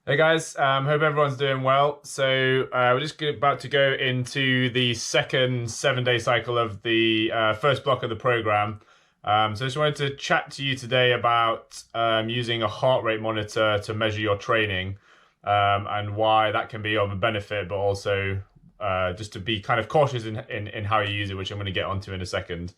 Hey guys, hope everyone's doing well. So we're just about to go into the second 7-day cycle of the first block of the program. So I just wanted to chat to you today about using a heart rate monitor to measure your training and why that can be of a benefit, but also just to be kind of cautious in how you use it, which I'm going to get onto in a second.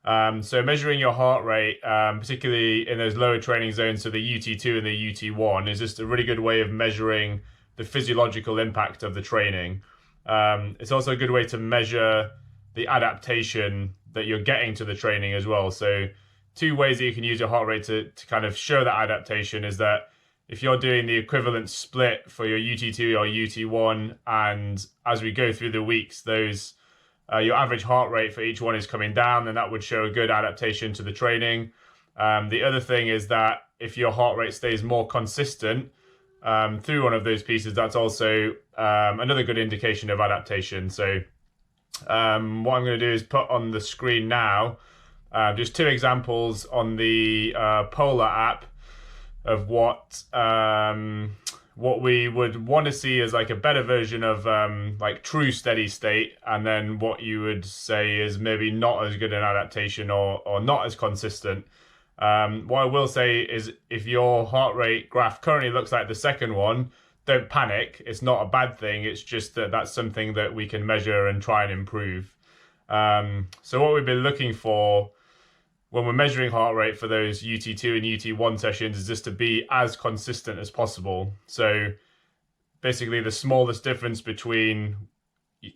So measuring your heart rate, particularly in those lower training zones, so the UT2 and the UT1, is just a really good way of measuring the physiological impact of the training. It's also a good way to measure the adaptation that you're getting to the training as well. So two ways that you can use your heart rate to kind of show that adaptation is that if you're doing the equivalent split for your UT2 or UT1, and as we go through the weeks, those your average heart rate for each one is coming down, then that would show a good adaptation to the training. The other thing is that if your heart rate stays more consistent through one of those pieces, that's also another good indication of adaptation. So what I'm going to do is put on the screen now just two examples on the Polar app of what we would want to see as like a better version of like true steady state, and then what you would say is maybe not as good an adaptation or not as consistent. What I will say is if your heart rate graph currently looks like the second one, don't panic. It's not a bad thing. It's just that that's something that we can measure and try and improve. So what we've been looking for when we're measuring heart rate for those UT2 and UT1 sessions is just to be as consistent as possible. So basically the smallest difference between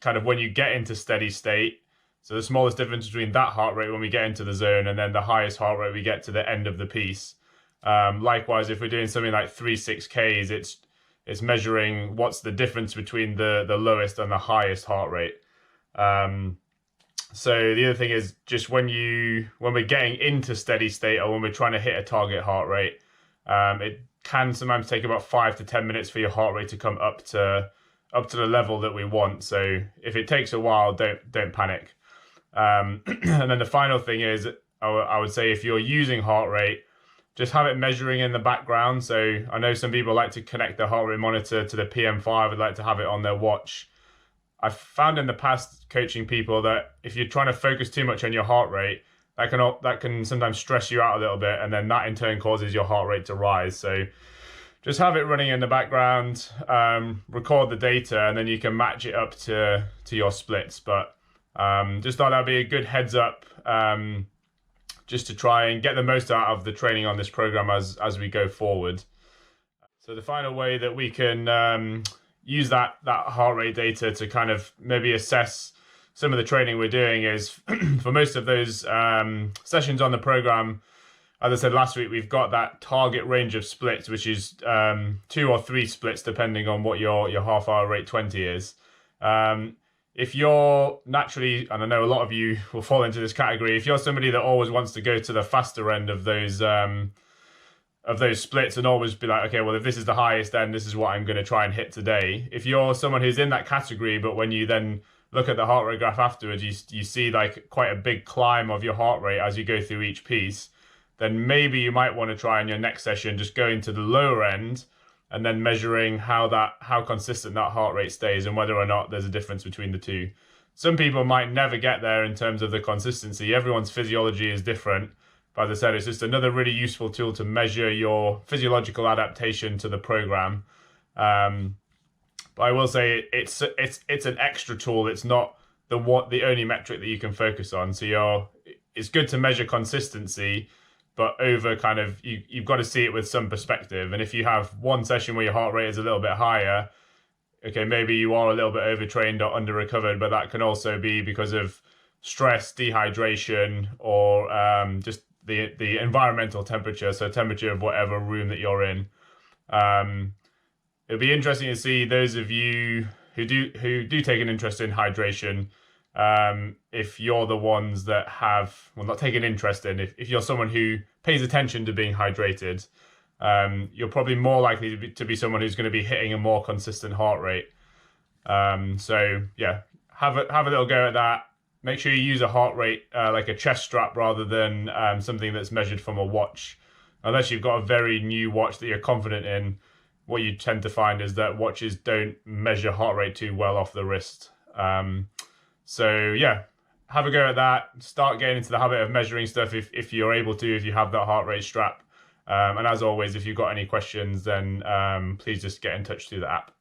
kind of when you get into steady state, so the smallest difference between that heart rate when we get into the zone and then the highest heart rate we get to the end of the piece. Likewise, if we're doing something like 3-6Ks, it's measuring what's the difference between the lowest and the highest heart rate. So the other thing is just when we're getting into steady state or when we're trying to hit a target heart rate, it can sometimes take about 5 to 10 minutes for your heart rate to come up to the level that we want. So if it takes a while, don't panic. And then the final thing is, I would say if you're using heart rate, just have it measuring in the background. So I know some people like to connect their heart rate monitor to the PM5 and like to have it on their watch. I've found in the past coaching people that if you're trying to focus too much on your heart rate, that can sometimes stress you out a little bit, and then that in turn causes your heart rate to rise. So just have it running in the background, record the data, and then you can match it up to your splits. But just thought that'd be a good heads up, just to try and get the most out of the training on this program as we go forward. So the final way that we can use that heart rate data to kind of maybe assess some of the training we're doing is for most of those sessions on the program, as I said last week, we've got that target range of splits, which is 2 or 3 splits depending on what your half hour rate 20 is. If you're naturally, and I know a lot of you will fall into this category, if you're somebody that always wants to go to the faster end of those splits and always be like, okay, well, if this is the highest end, this is what I'm going to try and hit today. If you're someone who's in that category, but when you then look at the heart rate graph afterwards, you see like quite a big climb of your heart rate as you go through each piece, then maybe you might want to try in your next session just going to the lower end and then measuring how consistent that heart rate stays and whether or not there's a difference between the two. Some people might never get there in terms of the consistency. Everyone's physiology is different. But as I said, it's just another really useful tool to measure your physiological adaptation to the program. But I will say it's an extra tool. It's not the only metric that you can focus on. So it's good to measure consistency, but over kind of you've got to see it with some perspective. And if you have one session where your heart rate is a little bit higher, okay, maybe you are a little bit overtrained or under recovered, but that can also be because of stress, dehydration, or just the environmental temperature, so temperature of whatever room that you're in. It'll be interesting to see those of you who do take an interest in hydration, if you're the ones that have, well, not take an interest in, if you're someone who pays attention to being hydrated, you're probably more likely to be someone who's going to be hitting a more consistent heart rate. So yeah, have a little go at that. Make sure you use a heart rate like a chest strap rather than something that's measured from a watch. Unless you've got a very new watch that you're confident in, what you tend to find is that watches don't measure heart rate too well off the wrist. So yeah, have a go at that. Start getting into the habit of measuring stuff if you're able to, if you have that heart rate strap. And as always, if you've got any questions, then please just get in touch through the app.